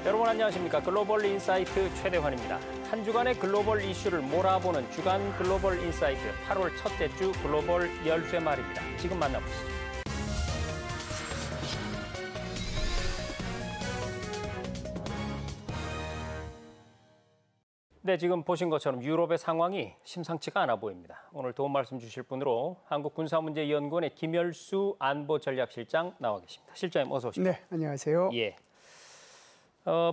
여러분 안녕하십니까. 글로벌 인사이트 최대환입니다. 한 주간의 글로벌 이슈를 몰아보는 주간 글로벌 인사이트 8월 첫째 주 글로벌 열쇠 말입니다. 지금 만나보시죠. 네, 지금 보신 것처럼 유럽의 상황이 심상치가 않아 보입니다. 오늘 도움 말씀 주실 분으로 한국군사문제연구원의 김열수 안보전략실장 나와 계십니다. 실장님 어서 오십시오. 네, 안녕하세요. 예.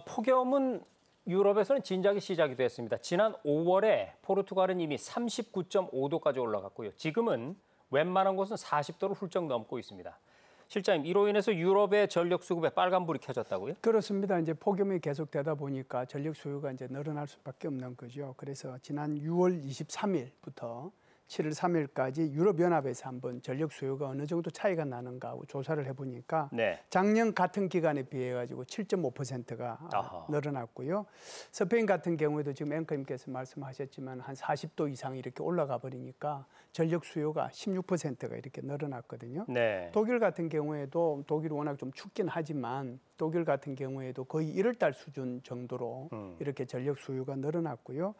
폭염은 유럽에서는 진작에 시작이 됐습니다. 지난 5월에 포르투갈은 이미 39.5도까지 올라갔고요. 지금은 웬만한 곳은 40도를 훌쩍 넘고 있습니다. 실장님, 이로 인해서 유럽의 전력 수급에 빨간불이 켜졌다고요? 그렇습니다. 이제 폭염이 계속되다 보니까 전력 수요가 이제 늘어날 수밖에 없는 거죠. 그래서 지난 6월 23일부터 7월 3일까지 유럽연합에서 한번 전력 수요가 어느 정도 차이가 나는가 하고 조사를 해보니까 네. 작년 같은 기간에 비해 가지고 7.5%가 늘어났고요. 스페인 같은 경우에도 지금 앵커님께서 말씀하셨지만 한 40도 이상 이렇게 올라가 버리니까 전력 수요가 16%가 이렇게 늘어났거든요. 네. 독일 같은 경우에도 독일이 워낙 좀 춥긴 하지만 독일 같은 경우에도 거의 1월 달 수준 정도로 이렇게 전력 수요가 늘어났고요.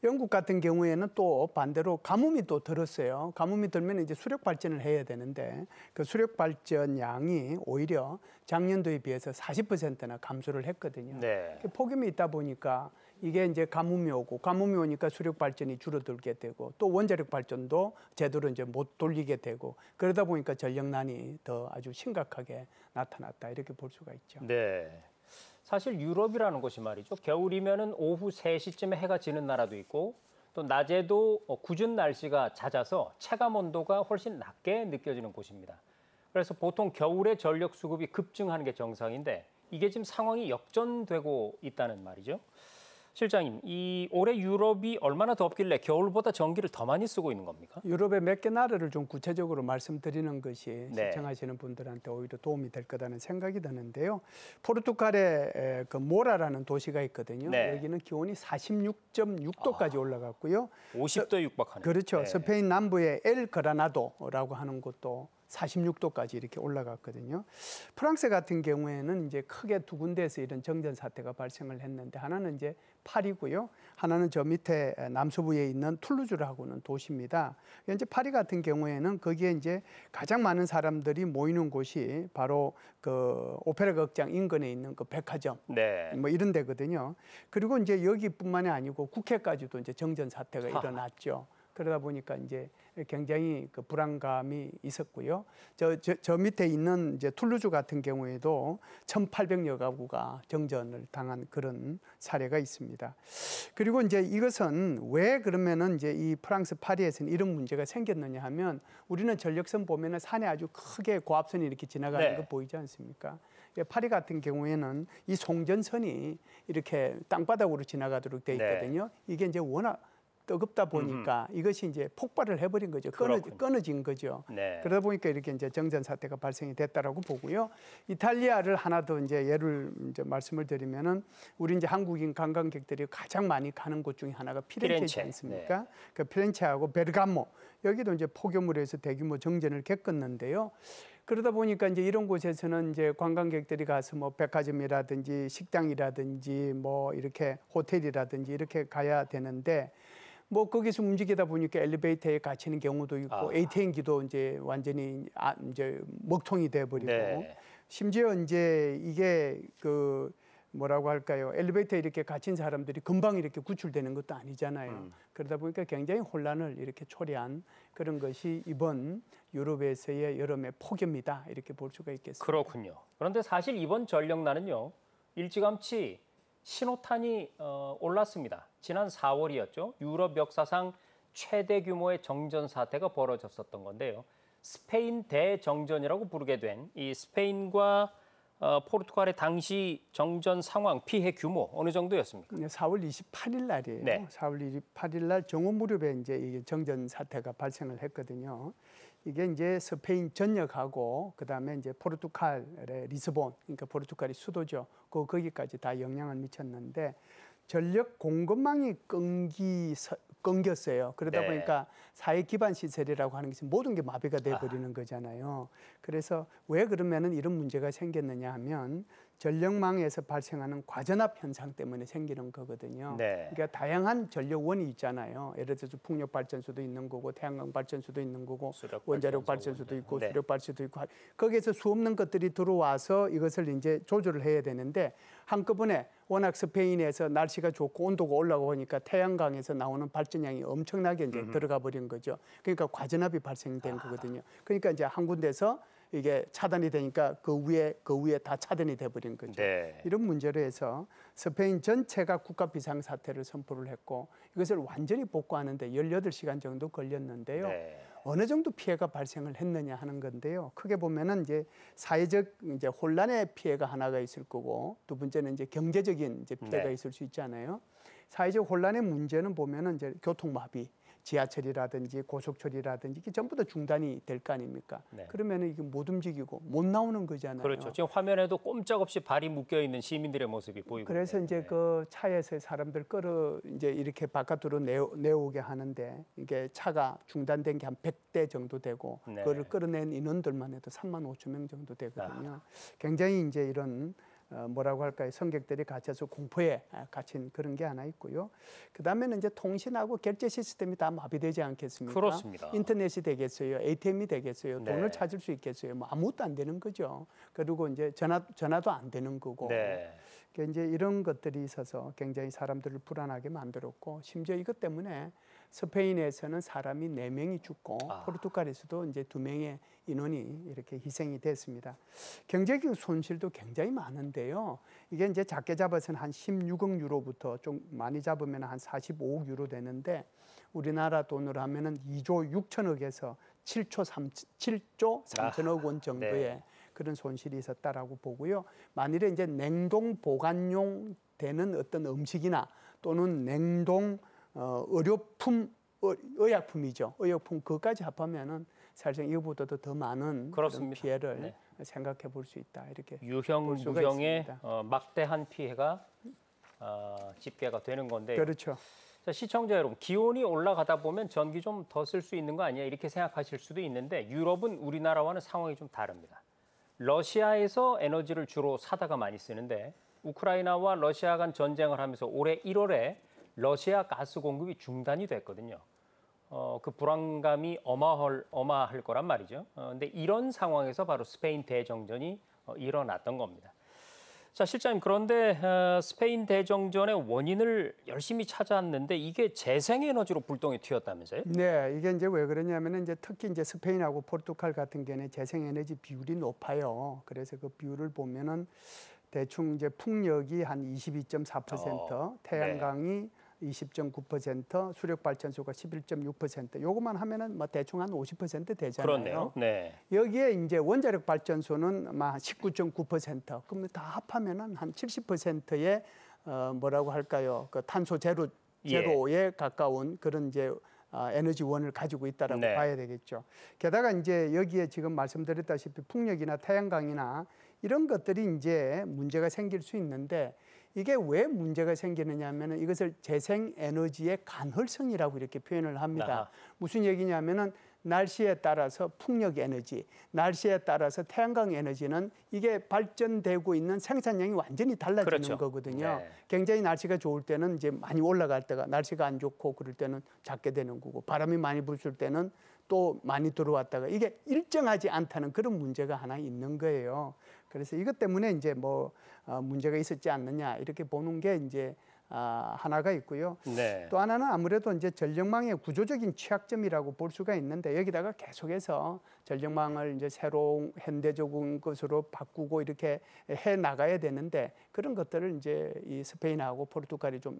영국 같은 경우에는 또 반대로 가뭄이 또 들었어요. 가뭄이 들면 이제 수력 발전을 해야 되는데 그 수력 발전 양이 오히려 작년도에 비해서 40%나 감소를 했거든요. 네. 폭염이 있다 보니까 이게 이제 가뭄이 오니까 수력 발전이 줄어들게 되고 또 원자력 발전도 제대로 이제 못 돌리게 되고 그러다 보니까 전력난이 더 아주 심각하게 나타났다 이렇게 볼 수가 있죠. 네. 사실 유럽이라는 곳이 말이죠. 겨울이면은 오후 3시쯤에 해가 지는 나라도 있고 또 낮에도 궂은 날씨가 잦아서 체감 온도가 훨씬 낮게 느껴지는 곳입니다. 그래서 보통 겨울에 전력 수급이 급증하는 게 정상인데 이게 지금 상황이 역전되고 있다는 말이죠. 실장님, 이 올해 유럽이 얼마나 덥길래 겨울보다 전기를 더 많이 쓰고 있는 겁니까? 유럽의 몇 개 나라를 좀 구체적으로 말씀드리는 것이 네. 시청하시는 분들한테 오히려 도움이 될 거라는 생각이 드는데요. 포르투갈에 그 모라라는 도시가 있거든요. 네. 여기는 기온이 46.6도까지 올라갔고요. 50도 육박하네요. 그렇죠. 네. 스페인 남부의 엘 그라나도라고 하는 곳도 46도까지 이렇게 올라갔거든요. 프랑스 같은 경우에는 이제 크게 두 군데에서 이런 정전 사태가 발생을 했는데 하나는 이제 파리고요. 하나는 저 밑에 남서부에 있는 툴루즈라고는 도시입니다. 이제 파리 같은 경우에는 거기에 이제 가장 많은 사람들이 모이는 곳이 바로 그 오페라 극장 인근에 있는 그 백화점 네. 뭐 이런 데거든요. 그리고 이제 여기뿐만이 아니고 국회까지도 이제 정전 사태가 일어났죠. 그러다 보니까 이제 굉장히 그 불안감이 있었고요. 저 밑에 있는 이제 툴루즈 같은 경우에도 1,800여 가구가 정전을 당한 그런 사례가 있습니다. 그리고 이제 이것은 왜 그러면은 이제 이 프랑스 파리에서는 이런 문제가 생겼느냐 하면 우리는 전력선 보면은 산에 아주 크게 고압선이 이렇게 지나가는 네. 거 보이지 않습니까? 파리 같은 경우에는 이 송전선이 이렇게 땅바닥으로 지나가도록 돼 있거든요. 네. 이게 이제 워낙 뜨겁다 보니까 이것이 이제 폭발을 해버린 거죠. 끊어진 거죠. 네. 그러다 보니까 이렇게 이제 정전 사태가 발생이 됐다라고 보고요. 이탈리아를 하나 더 이제 예를 이제 말씀을 드리면은 우리 이제 한국인 관광객들이 가장 많이 가는 곳 중에 하나가 피렌체지 않습니까? 네. 그 피렌체하고 베르가모 여기도 이제 폭염으로 해서 대규모 정전을 겪었는데요. 그러다 보니까 이제 이런 곳에서는 이제 관광객들이 가서 뭐 백화점이라든지 식당이라든지 뭐 이렇게 호텔이라든지 이렇게 가야 되는데 뭐 거기서 움직이다 보니까 엘리베이터에 갇히는 경우도 있고 ATM기도 이제 완전히 이제 먹통이 돼 버리고 네. 심지어 이제 이게 그 뭐라고 할까요? 엘리베이터에 이렇게 갇힌 사람들이 금방 이렇게 구출되는 것도 아니잖아요. 그러다 보니까 굉장히 혼란을 이렇게 초래한 그런 것이 이번 유럽에서의 여름의 폭염이다 이렇게 볼 수가 있겠습니다. 그렇군요. 그런데 사실 이번 전력난은요. 일찌감치 신호탄이 올랐습니다. 지난 4월이었죠. 유럽 역사상 최대 규모의 정전 사태가 벌어졌었던 건데요. 스페인 대정전이라고 부르게 된 이 스페인과 포르투갈의 당시 정전 상황 피해 규모 어느 정도였습니까? 4월 28일 날이에요. 네. 4월 28일 날 정오 무렵에 이제 이게 정전 사태가 발생을 했거든요. 이게 이제 스페인 전역하고 그다음에 이제 포르투갈의 리스본, 그러니까 포르투갈이 수도죠. 거기까지 다 영향을 미쳤는데 전력 공급망이 끊겼어요. 그러다 네. 보니까 사회 기반 시설이라고 하는 것이 모든 게 마비가 돼 버리는 거잖아요. 그래서 왜 그러면은 이런 문제가 생겼느냐 하면 전력망에서 발생하는 과전압 현상 때문에 생기는 거거든요. 네. 그러니까 다양한 전력원이 있잖아요. 예를 들어서 풍력 발전소도 있는 거고 태양광 발전소도 있는 거고 원자력 발전소도 있고 네. 수력 발전소도 있고 거기에서 수없는 것들이 들어와서 이것을 이제 조절을 해야 되는데 한꺼번에 워낙 스페인에서 날씨가 좋고 온도가 올라가고 하니까 태양광에서 나오는 발전량이 엄청나게 이제 들어가 버린 거죠. 그러니까 과전압이 발생된 거거든요. 그러니까 이제 한 군데서 이게 차단이 되니까 그 위에 다 차단이 돼 버린 거죠. 네. 이런 문제로 해서 스페인 전체가 국가 비상 사태를 선포를 했고 이것을 완전히 복구하는데 18시간 정도 걸렸는데요. 네. 어느 정도 피해가 발생을 했느냐 하는 건데요. 크게 보면은 이제 사회적 이제 혼란의 피해가 하나가 있을 거고 두 번째는 이제 경제적인 이제 피해가 네. 있을 수 있잖아요. 사회적 혼란의 문제는 보면은 이제 교통마비, 지하철이라든지 고속철이라든지 이게 전부 다 중단이 될 거 아닙니까? 네. 그러면은 이게 못 움직이고 못 나오는 거잖아요. 그렇죠. 지금 화면에도 꼼짝없이 발이 묶여 있는 시민들의 모습이 보이고. 그래서 이제 네. 그 차에서 사람들 끌어 이제 이렇게 바깥으로 내오게 하는데 이게 차가 중단된 게 한 100대 정도 되고 네. 그거를 끌어낸 인원들만 해도 3만 5천 명 정도 되거든요. 굉장히 이제 이런 뭐라고 할까요? 승객들이 갇혀서 공포에 갇힌 그런 게 하나 있고요. 그다음에는 이제 통신하고 결제 시스템이 다 마비되지 않겠습니까? 그렇습니다. 인터넷이 되겠어요, ATM이 되겠어요, 네. 돈을 찾을 수 있겠어요. 뭐 아무것도 안 되는 거죠. 그리고 이제 전화도 안 되는 거고. 네. 그러니까 이제 이런 것들이 있어서 굉장히 사람들을 불안하게 만들었고 심지어 이것 때문에 스페인에서는 사람이 4명이 죽고 포르투갈에서도 이제 2명의 인원이 이렇게 희생이 됐습니다. 경제적 손실도 굉장히 많은데요. 이게 이제 작게 잡아서는 한 16억 유로부터 좀 많이 잡으면 한 45억 유로 되는데 우리나라 돈으로 하면은 2조 6천억에서 7조 3천억 원 정도의 네. 그런 손실이 있었다라고 보고요. 만일에 이제 냉동 보관용 되는 어떤 음식이나 또는 냉동 의료품, 의약품이죠. 의약품 그것까지 합하면은 사실상 이거보다도 더 많은 그런 피해를 네. 생각해 볼 수 있다. 이렇게 유형, 볼 수가 무형의 있습니다. 막대한 피해가 집계가 되는 건데요. 그렇죠. 자, 시청자 여러분, 기온이 올라가다 보면 전기 좀 더 쓸 수 있는 거 아니야? 이렇게 생각하실 수도 있는데 유럽은 우리나라와는 상황이 좀 다릅니다. 러시아에서 에너지를 주로 사다가 많이 쓰는데 우크라이나와 러시아 간 전쟁을 하면서 올해 1월에 러시아 가스 공급이 중단이 됐거든요. 그 불안감이 어마할 거란 말이죠. 근데 이런 상황에서 바로 스페인 대정전이 일어났던 겁니다. 자, 실장님, 그런데 스페인 대정전의 원인을 열심히 찾았는데 이게 재생에너지로 불똥이 튀었다면서요? 네, 이게 이제 왜 그러냐면은 이제 특히 이제 스페인하고 포르투갈 같은 경우는 재생에너지 비율이 높아요. 그래서 그 비율을 보면은 대충 이제 풍력이 한 22.4%, 태양광이 20.9%, 수력 발전소가 11.6%. 요것만 하면은 뭐 대충 한 50% 되잖아요. 그렇네요. 네. 여기에 이제 원자력 발전소는 아마 19.9%. 그러면 다 합하면은 한 70%의 뭐라고 할까요? 그 탄소 제로에 가까운 그런 이제 에너지원을 가지고 있다라고 네. 봐야 되겠죠. 게다가 이제 여기에 지금 말씀드렸다시피 풍력이나 태양광이나 이런 것들이 이제 문제가 생길 수 있는데 이게 왜 문제가 생기느냐 하면은 이것을 재생에너지의 간헐성이라고 이렇게 표현을 합니다. 무슨 얘기냐면은 날씨에 따라서 풍력 에너지, 날씨에 따라서 태양광 에너지는 이게 발전되고 있는 생산량이 완전히 달라지는 거거든요. 네. 굉장히 날씨가 좋을 때는 이제 많이 올라갈 때가 날씨가 안 좋고 그럴 때는 작게 되는 거고 바람이 많이 불 때는 또 많이 들어왔다가 이게 일정하지 않다는 그런 문제가 하나 있는 거예요. 그래서 이것 때문에 이제 뭐 문제가 있었지 않느냐 이렇게 보는 게 이제 하나가 있고요. 네. 또 하나는 아무래도 이제 전력망의 구조적인 취약점이라고 볼 수가 있는데 여기다가 계속해서 전력망을 이제 새로운 현대적인 것으로 바꾸고 이렇게 해 나가야 되는데 그런 것들을 이제 이 스페인하고 포르투갈이 좀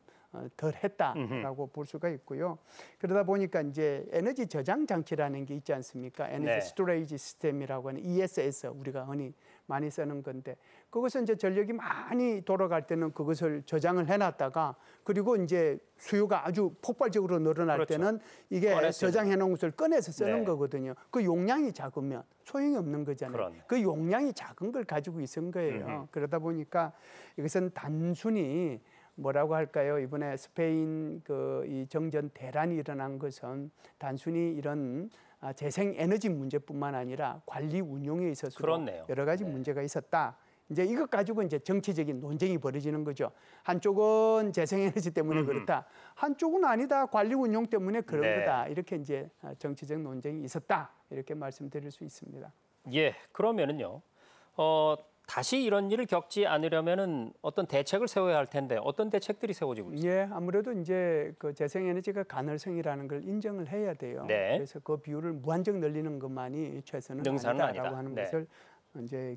덜 했다라고 볼 수가 있고요. 그러다 보니까 이제 에너지 저장 장치라는 게 있지 않습니까? 에너지 스토레이지 시스템이라고 하는 ESS 우리가 흔히 많이 쓰는 건데 그것은 이제 전력이 많이 돌아갈 때는 그것을 저장을 해놨다가 그리고 이제 수요가 아주 폭발적으로 늘어날 때는 이게 저장해 놓은 것을 꺼내서 쓰는 거거든요. 그 용량이 작으면 소용이 없는 거잖아요. 그 용량이 작은 걸 가지고 있은 거예요. 그러다 보니까 이것은 단순히 뭐라고 할까요? 이번에 스페인 이 정전 대란이 일어난 것은 단순히 이런 재생 에너지 문제뿐만 아니라 관리 운용에 있어서 여러 가지 문제가 있었다. 이제 이것 가지고 이제 정치적인 논쟁이 벌어지는 거죠. 한쪽은 재생에너지 때문에 그렇다. 한쪽은 아니다. 관리 운용 때문에 그런 네. 거다. 이렇게 이제 정치적 논쟁이 있었다. 이렇게 말씀드릴 수 있습니다. 예, 그러면은요. 다시 이런 일을 겪지 않으려면은 어떤 대책을 세워야 할 텐데 어떤 대책들이 세워지고 있습니까? 예, 아무래도 이제 그 재생에너지가 가능성이라는 걸 인정을 해야 돼요. 네. 그래서 그 비율을 무한정 늘리는 것만이 최선은 능사는 아니다라고 아니다. 하는 네. 것을 이제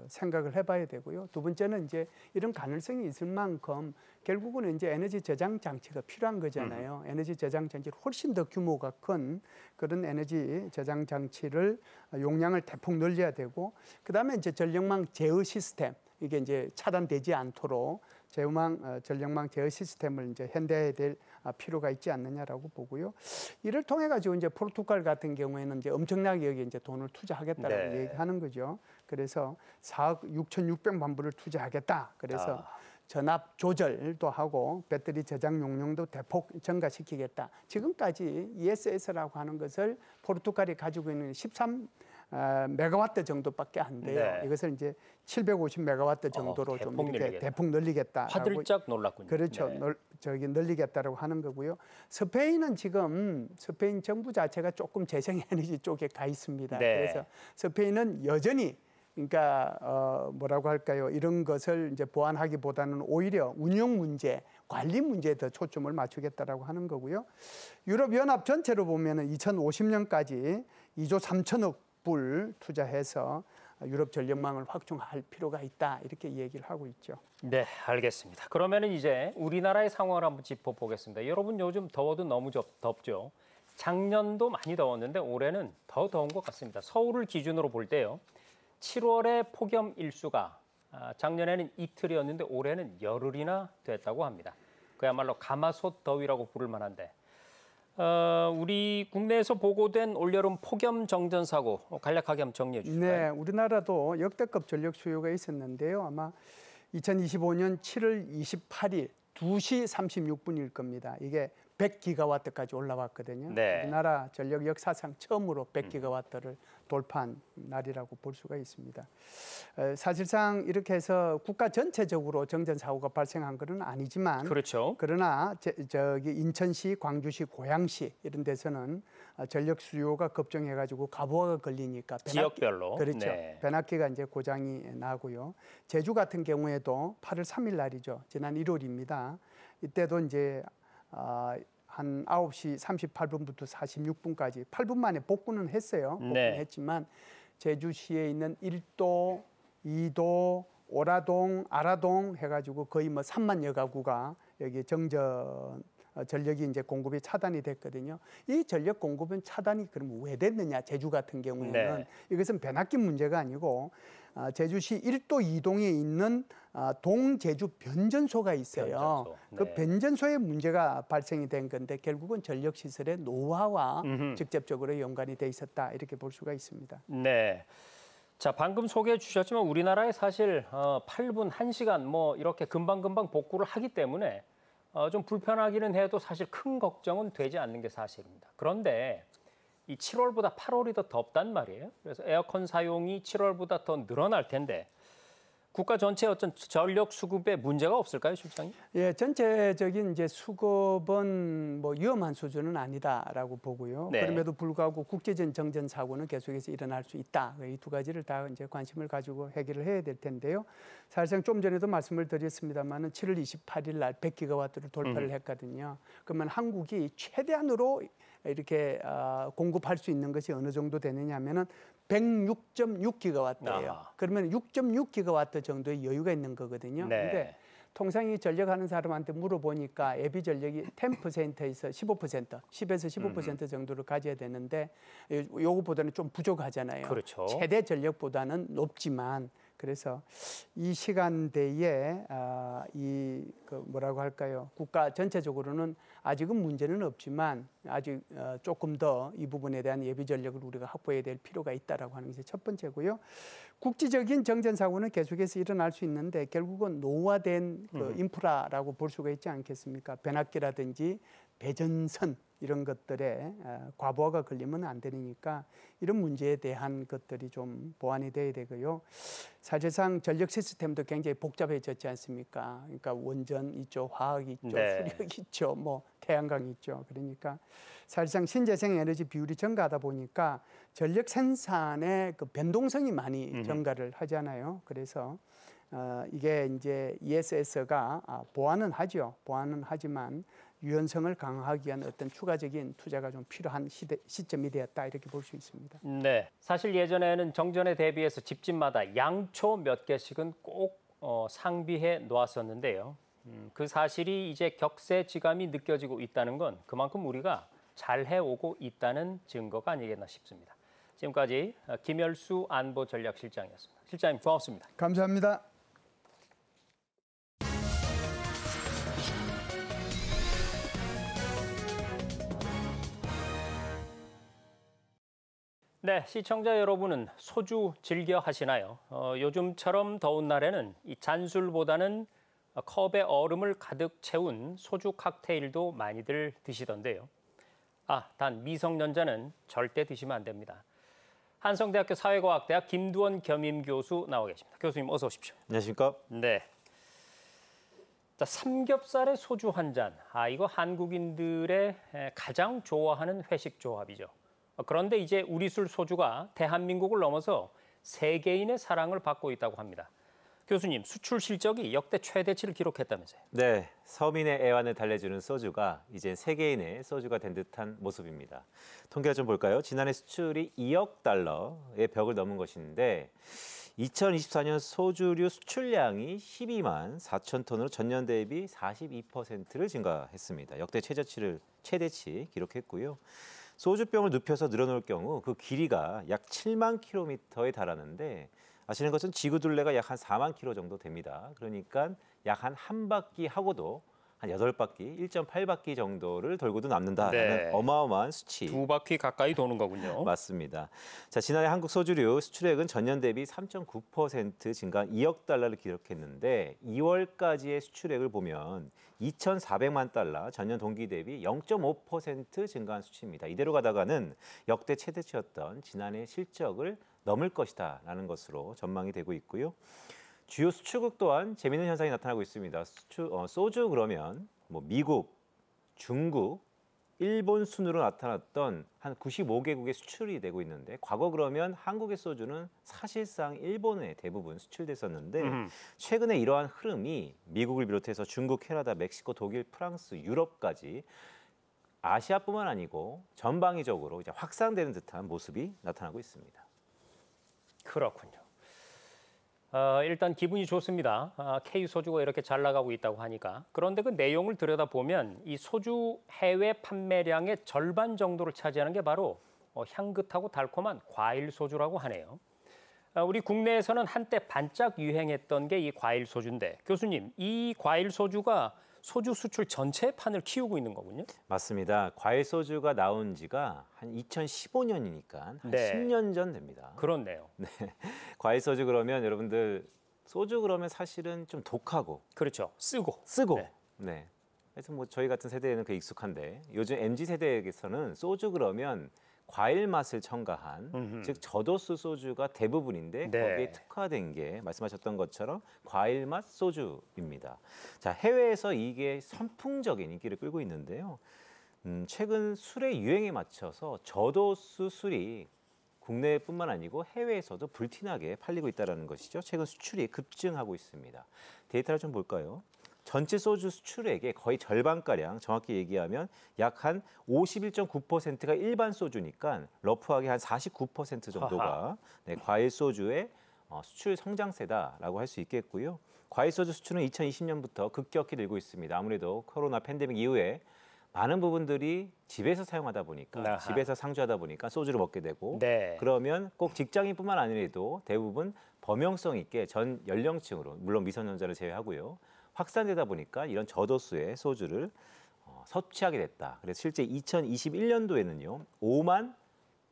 생각을 해봐야 되고요. 두 번째는 이제 이런 가능성이 있을 만큼 결국은 이제 에너지 저장 장치가 필요한 거잖아요. 에너지 저장 장치를 훨씬 더 규모가 큰 그런 에너지 저장 장치를 용량을 대폭 늘려야 되고, 그다음에 이제 전력망 제어 시스템 이게 이제 차단되지 않도록 전력망 제어 시스템을 이제 현대화해야 될 필요가 있지 않느냐라고 보고요. 이를 통해 가지고 이제 포르투갈 같은 경우에는 이제 엄청나게 여기 이제 돈을 투자하겠다라고 네. 얘기하는 거죠. 그래서 4억 6,600만 불을 투자하겠다. 그래서 전압 조절도 하고 배터리 저장 용량도 대폭 증가시키겠다. 지금까지 ESS라고 하는 것을 포르투갈이 가지고 있는 13 메가와트 정도밖에 안 돼요. 네. 이것을 이제 750 메가와트 정도로 좀 대폭 이렇게 늘리겠다. 대폭 늘리겠다. 화들짝 놀랐군요. 그렇죠. 네. 늘리겠다라고 하는 거고요. 스페인은 지금 스페인 정부 자체가 조금 재생에너지 쪽에 가 있습니다. 네. 그래서 스페인은 여전히 그러니까 뭐라고 할까요? 이런 것을 이제 보완하기보다는 오히려 운영 문제, 관리 문제에 더 초점을 맞추겠다라고 하는 거고요. 유럽 연합 전체로 보면은 2050년까지 2조 3천억 불 투자해서 유럽 전력망을 확충할 필요가 있다. 이렇게 얘기를 하고 있죠. 네, 알겠습니다. 그러면은 이제 우리나라의 상황을 한번 짚어보겠습니다. 여러분 요즘 더워도 너무 덥죠. 작년도 많이 더웠는데 올해는 더 더운 것 같습니다. 서울을 기준으로 볼 때요. 7월의 폭염 일수가 작년에는 이틀이었는데 올해는 열흘이나 됐다고 합니다. 그야말로 가마솥 더위라고 부를 만한데 우리 국내에서 보고된 올여름 폭염 정전 사고 간략하게 한번 정리해 주실까요? 네, 우리나라도 역대급 전력 수요가 있었는데요. 아마 2025년 7월 28일 2시 36분일 겁니다. 이게 100기가와트까지 올라왔거든요. 네. 우리나라 전력 역사상 처음으로 100기가와트를 돌파한 날이라고 볼 수가 있습니다. 사실상 이렇게 해서 국가 전체적으로 정전 사고가 발생한 것은 아니지만, 그렇죠. 그러나 저기 인천시, 광주시, 고양시 이런 데서는 전력 수요가 급증해가지고 가부하가 걸리니까 지역별로. 그렇죠. 네. 변압기가 이제 고장이 나고요. 제주 같은 경우에도 8월 3일 날이죠. 지난 1월입니다. 이때도 이제 한 9시 38분부터 46분까지 8분 만에 복구는 했어요. 복구는 네. 했지만 제주시에 있는 1도, 2도, 오라동, 아라동 해가지고 거의 뭐 3만여 가구가 여기 전력이 이제 공급이 차단이 됐거든요. 이 전력 공급은 차단이 그럼 왜 됐느냐? 제주 같은 경우에는 네. 이것은 변압기 문제가 아니고 제주시 1도 2동에 있는 동제주 변전소가 있어요. 변전소. 그 네. 변전소에 문제가 발생이 된 건데 결국은 전력 시설의 노화와 직접적으로 연관이 돼 있었다 이렇게 볼 수가 있습니다. 네. 자, 방금 소개해 주셨지만 우리나라에 사실 8분, 1시간 뭐 이렇게 금방금방 복구를 하기 때문에 좀 불편하기는 해도 사실 큰 걱정은 되지 않는 게 사실입니다. 그런데 이 7월보다 8월이 더 덥단 말이에요. 그래서 에어컨 사용이 7월보다 더 늘어날 텐데 국가 전체 어떤 전력 수급에 문제가 없을까요, 실장님? 예, 전체적인 이제 수급은 뭐 위험한 수준은 아니다라고 보고요. 네. 그럼에도 불구하고 국제적 정전 사고는 계속해서 일어날 수 있다. 이 두 가지를 다 이제 관심을 가지고 해결을 해야 될 텐데요. 사실상 좀 전에도 말씀을 드렸습니다만은 7월 28일 날 100기가와트를 돌파를 했거든요. 그러면 한국이 최대한으로 이렇게 공급할 수 있는 것이 어느 정도 되느냐면은 106.6기가와트예요. 그러면 6.6기가와트 정도의 여유가 있는 거거든요. 네. 근데 통상 이 전력하는 사람한테 물어보니까 예비 전력이 10%에서 15%, 10에서 15% 정도를 가져야 되는데 요거보다는 좀 부족하잖아요. 그렇죠. 최대 전력보다는 높지만 그래서 이 시간대에 뭐라고 할까요? 국가 전체적으로는 아직은 문제는 없지만 아직 조금 더 이 부분에 대한 예비 전력을 우리가 확보해야 될 필요가 있다라고 하는 것이 첫 번째고요. 국지적인 정전 사고는 계속해서 일어날 수 있는데 결국은 노후화된 그 인프라라고 볼 수가 있지 않겠습니까? 변압기라든지 배전선 이런 것들에 과부하가 걸리면 안 되니까 이런 문제에 대한 것들이 좀 보완이 돼야 되고요. 사실상 전력 시스템도 굉장히 복잡해졌지 않습니까? 그러니까 원전 있죠, 화학 있죠, 네. 수력 있죠, 뭐 태양광 있죠. 그러니까 사실상 신재생 에너지 비율이 증가하다 보니까 전력 생산의 그 변동성이 많이 증가를 하잖아요. 그래서 이게 이제 ESS가 보완은 하죠. 보완은 하지만 유연성을 강화하기 위한 어떤 추가적인 투자가 좀 필요한 시점이 되었다 이렇게 볼 수 있습니다. 네, 사실 예전에는 정전에 대비해서 집집마다 양초 몇 개씩은 꼭 상비해 놓았었는데요. 그 사실이 이제 격세지감이 느껴지고 있다는 건 그만큼 우리가 잘 해오고 있다는 증거가 아니겠나 싶습니다. 지금까지 김열수 안보전략실장이었습니다. 실장님 고맙습니다. 감사합니다. 네, 시청자 여러분은 소주 즐겨 하시나요? 요즘처럼 더운 날에는 이 잔술보다는 컵에 얼음을 가득 채운 소주 칵테일도 많이들 드시던데요. 단 미성년자는 절대 드시면 안 됩니다. 한성대학교 사회과학대학 김두원 겸임교수 나와 계십니다. 교수님 어서 오십시오. 안녕하십니까? 네. 자, 삼겹살에 소주 한 잔. 이거 한국인들의 가장 좋아하는 회식 조합이죠. 그런데 이제 우리 술 소주가 대한민국을 넘어서 세계인의 사랑을 받고 있다고 합니다. 교수님, 수출 실적이 역대 최대치를 기록했다면서요? 네, 서민의 애환을 달래주는 소주가 이제 세계인의 소주가 된 듯한 모습입니다. 통계를 좀 볼까요? 지난해 수출이 2억 달러의 벽을 넘은 것인데 2024년 소주류 수출량이 12만 4천 톤으로 전년 대비 42%를 증가했습니다. 역대 최대치 기록했고요. 소주병을 눕혀서 늘어놓을 경우 그 길이가 약 7만 킬로미터에 달하는데 아시는 것은 지구 둘레가 약 한 4만 킬로 정도 됩니다. 그러니까 약 한 바퀴 하고도 한 8바퀴, 1.8바퀴 정도를 돌고도 남는다라는 어마어마한 수치. 2바퀴 가까이 도는 거군요. 맞습니다. 자, 지난해 한국 소주류 수출액은 전년 대비 3.9% 증가한 2억 달러를 기록했는데 2월까지의 수출액을 보면 2,400만 달러, 전년 동기 대비 0.5% 증가한 수치입니다. 이대로 가다가는 역대 최대치였던 지난해 실적을 넘을 것이다라는 것으로 전망이 되고 있고요. 주요 수출국 또한 재미있는 현상이 나타나고 있습니다. 소주 그러면 뭐 미국, 중국, 일본 순으로 나타났던 한 95개국의 수출이 되고 있는데 과거 그러면 한국의 소주는 사실상 일본에 대부분 수출됐었는데 최근에 이러한 흐름이 미국을 비롯해서 중국, 캐나다, 멕시코, 독일, 프랑스, 유럽까지 아시아뿐만 아니고 전방위적으로 이제 확산되는 듯한 모습이 나타나고 있습니다. 그렇군요. 일단 기분이 좋습니다. K 소주가 이렇게 잘 나가고 있다고 하니까. 그런데 그 내용을 들여다보면 이 소주 해외 판매량의 절반 정도를 차지하는 게 바로 향긋하고 달콤한 과일 소주라고 하네요. 우리 국내에서는 한때 반짝 유행했던 게 이 과일 소주인데 교수님, 이 과일 소주가 소주 수출 전체 판을 키우고 있는 거군요. 맞습니다. 과일 소주가 나온 지가 한 2015년이니까 한 10년 전 됩니다. 그렇네요. 네. 과일 소주 그러면 여러분들 소주 그러면 사실은 좀 독하고 그렇죠. 쓰고. 네. 그래서 뭐 저희 같은 세대에는 그 익숙한데 요즘 MZ 세대에게서는 소주 그러면 과일 맛을 첨가한 즉 저도수 소주가 대부분인데 거기에 특화된 게 말씀하셨던 것처럼 과일 맛 소주입니다. 자, 해외에서 이게 선풍적인 인기를 끌고 있는데요. 최근 술의 유행에 맞춰서 저도수 술이 국내뿐만 아니고 해외에서도 불티나게 팔리고 있다는 것이죠. 최근 수출이 급증하고 있습니다. 데이터를 좀 볼까요? 전체 소주 수출액의 거의 절반가량, 정확히 얘기하면 약 한 51.9%가 일반 소주니까 러프하게 한 49% 정도가 과일 소주의 수출 성장세다라고 할 수 있겠고요. 과일 소주 수출은 2020년부터 급격히 늘고 있습니다. 아무래도 코로나 팬데믹 이후에 많은 부분들이 집에서 사용하다 보니까 집에서 상주하다 보니까 소주를 먹게 되고 그러면 꼭 직장인뿐만 아니라도 대부분 범용성 있게 전 연령층으로 물론 미성년자를 제외하고요. 확산되다 보니까 이런 저도수의 소주를 섭취하게 됐다. 그래서 실제 2021년도에는요. 5만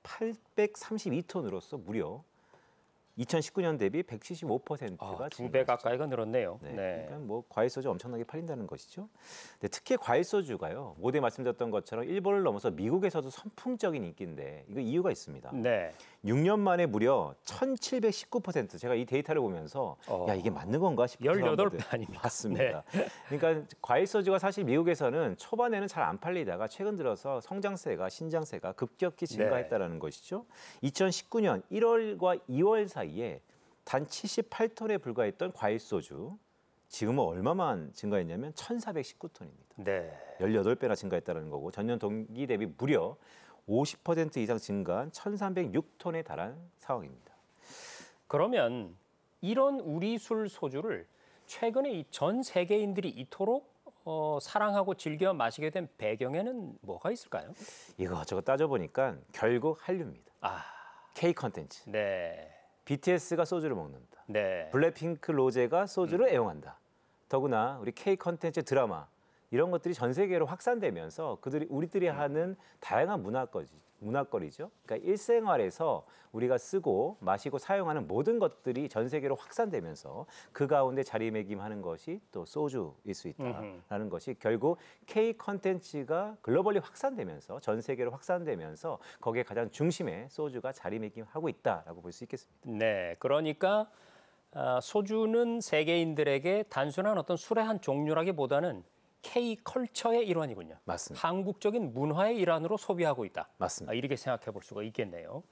832톤으로서 무려 2019년 대비 175%가 2배 가까이가 늘었네요. 네. 네. 그러니까 뭐 과일 소주 엄청나게 팔린다는 것이죠. 근데 특히 과일 소주가요. 모두에 말씀드렸던 것처럼 일본을 넘어서 미국에서도 선풍적인 인기인데 이거 이유가 있습니다. 네. 6년 만에 무려 1,719%. 제가 이 데이터를 보면서 야 이게 맞는 건가 싶은 18배 아닙니까? 맞습니다. 그러니까 과일 소주가 사실 미국에서는 초반에는 잘 안 팔리다가 최근 들어서 성장세가 신장세가 급격히 증가했다라는 것이죠. 2019년 1월과 2월 사이에 단 78톤에 불과했던 과일 소주 지금은 얼마만 증가했냐면 1,419톤입니다. 네. 18배나 증가했다는 거고 전년 동기 대비 무려 50% 이상 증가한 1,306톤에 달한 상황입니다. 그러면 이런 우리 술 소주를 최근에 이 전 세계인들이 이토록 사랑하고 즐겨 마시게 된 배경에는 뭐가 있을까요? 이거저거 따져보니까 결국 한류입니다. K 컨텐츠. 네. BTS가 소주를 먹는다. 네. 블랙핑크 로제가 소주를 애용한다. 더구나 우리 K 컨텐츠 드라마 이런 것들이 전 세계로 확산되면서 우리들이 하는 다양한 문화거리죠. 그러니까 일생활에서 우리가 쓰고 마시고 사용하는 모든 것들이 전 세계로 확산되면서 그 가운데 자리매김하는 것이 또 소주일 수 있다라는 것이 결국 K 컨텐츠가 글로벌리 확산되면서 전 세계로 확산되면서 거기에 가장 중심에 소주가 자리매김하고 있다라고 볼 수 있겠습니다. 네. 그러니까 소주는 세계인들에게 단순한 어떤 술의 한 종류라기보다는 K-컬처의 일환이군요. 맞습니다. 한국적인 문화의 일환으로 소비하고 있다. 맞습니다. 이렇게 생각해 볼 수가 있겠네요.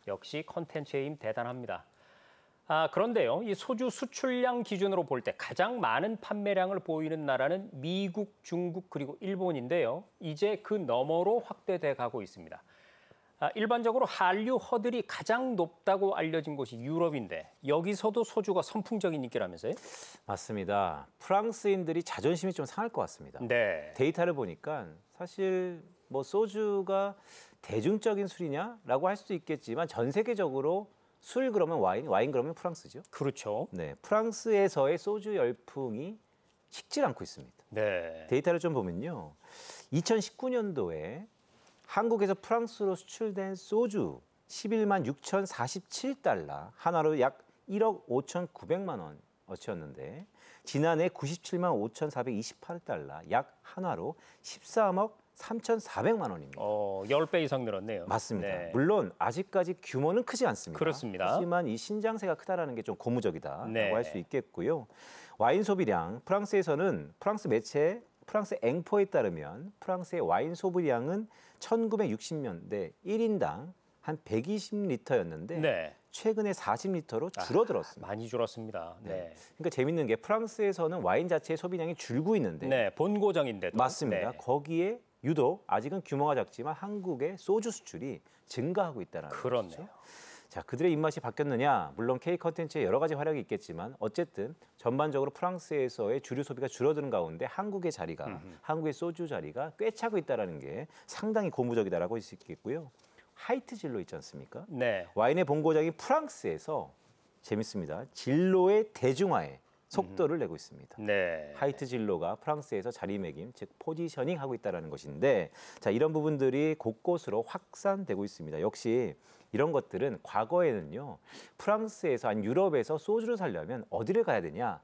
역시 컨텐츠의 힘 대단합니다. 그런데요, 이 소주 수출량 기준으로 볼 때 가장 많은 판매량을 보이는 나라는 미국, 중국 그리고 일본인데요. 이제 그 너머로 확대돼 가고 있습니다. 일반적으로 한류 허들이 가장 높다고 알려진 곳이 유럽인데 여기서도 소주가 선풍적인 인기라면서요? 맞습니다. 프랑스인들이 자존심이 좀 상할 것 같습니다. 네. 데이터를 보니까 사실 뭐 소주가 대중적인 술이냐라고 할 수도 있겠지만 전 세계적으로 술 그러면 와인 그러면 프랑스죠. 그렇죠. 네, 프랑스에서의 소주 열풍이 식질 않고 있습니다. 네. 데이터를 좀 보면요, 2019년도에 한국에서 프랑스로 수출된 소주 11만 6,047달러, 하나로 약 1억 5,900만 원어치였는데 지난해 97만 5,428달러, 약 한화로 13억 3,400만 원입니다. 10배 이상 늘었네요. 맞습니다. 네. 물론 아직까지 규모는 크지 않습니다. 그렇습니다. 하지만 이 신장세가 크다라는 게 좀 고무적이다라고 네. 할 수 있겠고요. 와인 소비량, 프랑스에서는 프랑스 매체 프랑스 앵포에 따르면 프랑스의 와인 소비량은 1960년대 1인당 한 120리터였는데 네. 최근에 40리터로 줄어들었습니다. 많이 줄었습니다. 네. 그러니까 재밌는 게 프랑스에서는 와인 자체의 소비량이 줄고 있는데 네, 본고장인데도. 맞습니다. 네. 거기에 유독 아직은 규모가 작지만 한국의 소주 수출이 증가하고 있다는 그렇네요. 거죠. 자, 그들의 입맛이 바뀌었느냐? 물론 K 컨텐츠에 여러 가지 활약이 있겠지만 어쨌든 전반적으로 프랑스에서의 주류 소비가 줄어드는 가운데 한국의 자리가 한국의 소주 자리가 꽤 차고 있다는 게 상당히 고무적이다라고 할 수 있겠고요. 하이트 진로 있지 않습니까? 네. 와인의 본고장인 프랑스에서 재밌습니다. 진로의 대중화에 속도를 내고 있습니다. 네. 하이트 진로가 프랑스에서 자리매김, 즉 포지셔닝 하고 있다는 것인데, 자, 이런 부분들이 곳곳으로 확산되고 있습니다. 역시 이런 것들은 과거에는요, 프랑스에서 아니 유럽에서 소주를 사려면 어디를 가야 되냐?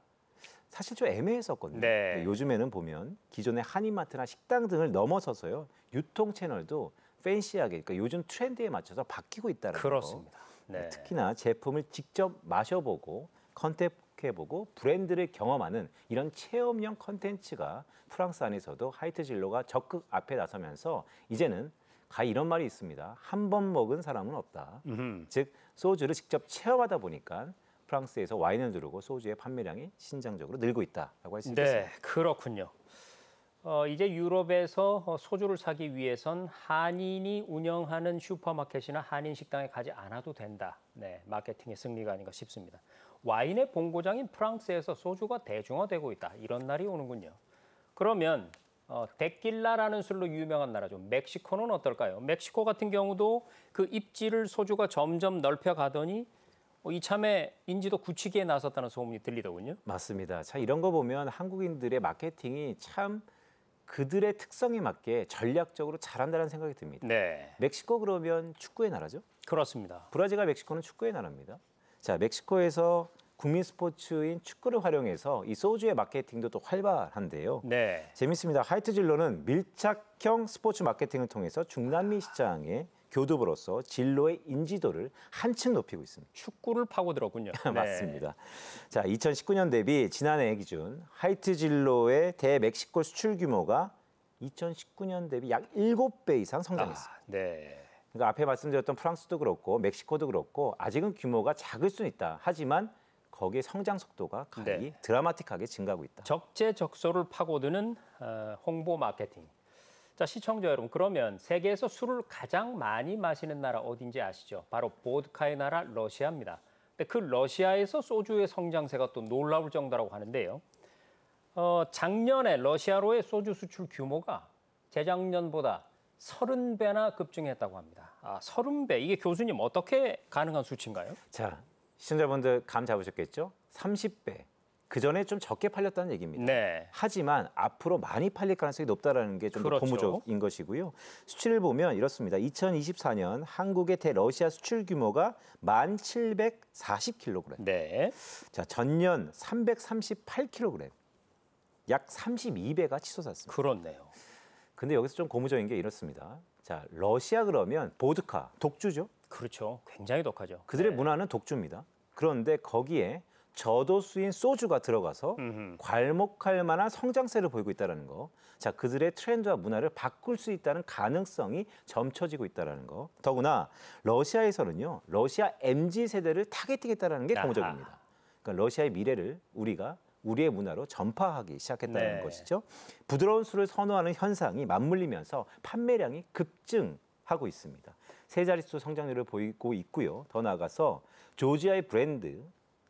사실 좀 애매했었거든요. 네. 요즘에는 보면 기존의 한인마트나 식당 등을 넘어서서요, 유통 채널도 팬시하게, 그러니까 요즘 트렌드에 맞춰서 바뀌고 있다는 거. 그렇습니다. 네. 특히나 제품을 직접 마셔보고 컨택해보고 브랜드를 경험하는 이런 체험형 컨텐츠가 프랑스 안에서도 하이트 진로가 적극 앞에 나서면서 이제는 이런 말이 있습니다. 한 번 먹은 사람은 없다. 즉 소주를 직접 체험하다 보니까 프랑스에서 와인을 두르고 소주의 판매량이 신장적으로 늘고 있다라고 할 수 있겠습니다. 네, 그렇군요. 이제 유럽에서 소주를 사기 위해선 한인이 운영하는 슈퍼마켓이나 한인 식당에 가지 않아도 된다. 네, 마케팅의 승리가 아닌가 싶습니다. 와인의 본고장인 프랑스에서 소주가 대중화되고 있다. 이런 날이 오는군요. 그러면 데킬라라는 술로 유명한 나라죠. 멕시코는 어떨까요? 멕시코 같은 경우도 그 입지를 소주가 점점 넓혀가더니 이참에 인지도 굳히기에 나섰다는 소문이 들리더군요. 맞습니다. 자, 이런 거 보면 한국인들의 마케팅이 참 그들의 특성에 맞게 전략적으로 잘한다는 생각이 듭니다. 네, 멕시코 그러면 축구의 나라죠. 그렇습니다. 브라질과 멕시코는 축구의 나라입니다. 자, 멕시코에서 국민 스포츠인 축구를 활용해서 이 소주의 마케팅도 또 활발한데요. 네. 재밌습니다. 하이트진로는 밀착형 스포츠 마케팅을 통해서 중남미 시장의 교두보로서 진로의 인지도를 한층 높이고 있습니다. 축구를 파고들었군요. 네. 맞습니다. 자, 2019년 대비 지난해 기준 하이트진로의 대멕시코 수출 규모가 2019년 대비 약 7배 이상 성장했습니다. 네. 그러니까 앞에 말씀드렸던 프랑스도 그렇고 멕시코도 그렇고 아직은 규모가 작을 수는 있다. 하지만 거기에 성장 속도가 가히 드라마틱하게 증가하고 있다. 적재적소를 파고드는 홍보 마케팅. 자, 시청자 여러분, 그러면 세계에서 술을 가장 많이 마시는 나라 어딘지 아시죠? 바로 보드카의 나라 러시아입니다. 근데 그 러시아에서 소주의 성장세가 또 놀라울 정도라고 하는데요. 작년에 러시아로의 소주 수출 규모가 재작년보다 30배나 급증했다고 합니다. 30배, 이게 교수님 어떻게 가능한 수치인가요? 자, 시청자분들 감 잡으셨겠죠? 30배. 그 전에 좀 적게 팔렸다는 얘기입니다. 네. 하지만 앞으로 많이 팔릴 가능성이 높다라는 게 좀 더 그렇죠. 고무적인 것이고요. 수치를 보면 이렇습니다. 2024년 한국의 대러시아 수출 규모가 1,740kg. 네. 자, 전년 338kg. 약 32배가 치솟았습니다. 그렇네요. 근데 여기서 좀 고무적인 게 이렇습니다. 자, 러시아 그러면 보드카, 독주죠. 그렇죠. 굉장히 독하죠. 그들의 문화는 독주입니다. 그런데 거기에 저도수인 소주가 들어가서 괄목할 만한 성장세를 보이고 있다는 거. 자, 그들의 트렌드와 문화를 바꿀 수 있다는 가능성이 점쳐지고 있다는 거. 더구나 러시아에서는요. 러시아 MZ 세대를 타겟팅했다는 게 고무적입니다. 그러니까 러시아의 미래를 우리가 우리의 문화로 전파하기 시작했다는 것이죠. 부드러운 술을 선호하는 현상이 맞물리면서 판매량이 급증하고 있습니다. 세 자릿수 성장률을 보이고 있고요. 더 나아가서 조지아의 브랜드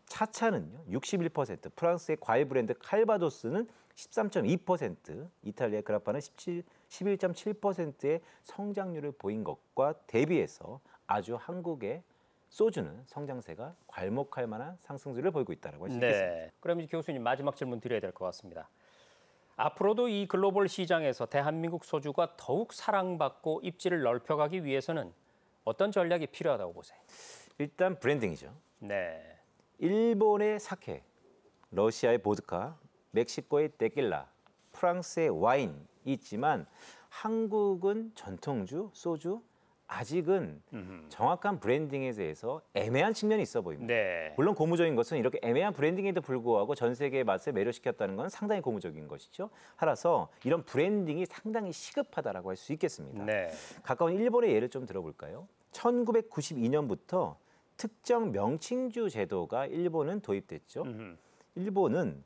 차차는요 61%, 프랑스의 과일 브랜드 칼바도스는 13.2%, 이탈리아의 그라파는 11.7%의 성장률을 보인 것과 대비해서 아주 한국의 소주는 성장세가 괄목할 만한 상승률을 보이고 있다고 할 수 있겠습니다. 네. 그럼 이제 교수님 마지막 질문 드려야 될 것 같습니다. 앞으로도 이 글로벌 시장에서 대한민국 소주가 더욱 사랑받고 입지를 넓혀가기 위해서는 어떤 전략이 필요하다고 보세요? 일단 브랜딩이죠. 네. 일본의 사케, 러시아의 보드카, 멕시코의 테킬라, 프랑스의 와인이 있지만 한국은 전통주, 소주, 아직은 정확한 브랜딩에 대해서 애매한 측면이 있어 보입니다. 네. 물론 고무적인 것은 이렇게 애매한 브랜딩에도 불구하고 전 세계의 맛을 매료시켰다는 건 상당히 고무적인 것이죠. 따라서 이런 브랜딩이 상당히 시급하다라고 할 수 있겠습니다. 네. 가까운 일본의 예를 좀 들어볼까요? 1992년부터 특정 명칭주 제도가 일본은 도입됐죠. 일본은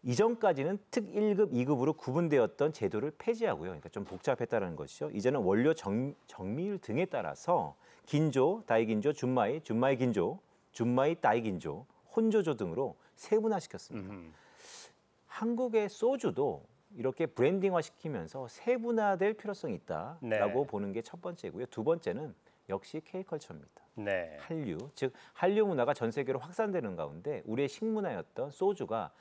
이전까지는 특 1급, 2급으로 구분되었던 제도를 폐지하고요. 그러니까 좀 복잡했다는 것이죠. 이제는 원료 정밀 등에 따라서 긴조, 다이긴조, 준마이, 준마이 긴조, 준마이 다이긴조, 혼조조 등으로 세분화시켰습니다. 한국의 소주도 이렇게 브랜딩화 시키면서 세분화될 필요성이 있다라고 보는 게 첫 번째고요. 두 번째는 역시 K컬처입니다. 네. 한류, 즉 한류 문화가 전 세계로 확산되는 가운데 우리의 식문화였던 소주가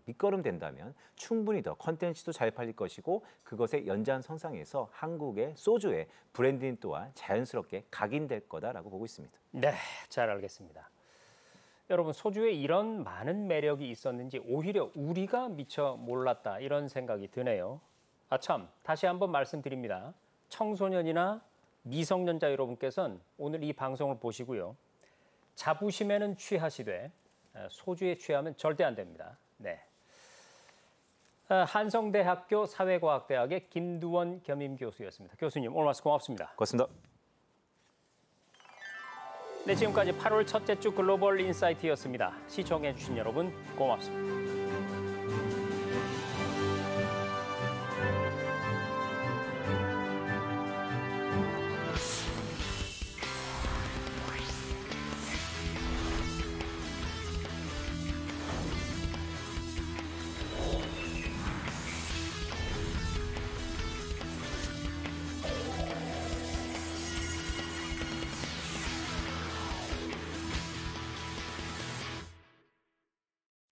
밑거름 된다면 충분히 더 컨텐츠도 잘 팔릴 것이고 그것의 연장선상에서 한국의 소주의 브랜딩 또한 자연스럽게 각인될 거다라고 보고 있습니다. 네, 잘 알겠습니다. 여러분, 소주에 이런 많은 매력이 있었는지 오히려 우리가 미처 몰랐다 이런 생각이 드네요. 참, 다시 한번 말씀드립니다. 청소년이나 미성년자 여러분께서는 오늘 이 방송을 보시고요. 자부심에는 취하시되 소주에 취하면 절대 안 됩니다. 네. 한성대학교 사회과학대학의 김두원 겸임 교수였습니다. 교수님, 오늘 말씀 고맙습니다. 고맙습니다. 네, 지금까지 8월 첫째 주 글로벌 인사이트였습니다. 시청해 주신 여러분 고맙습니다.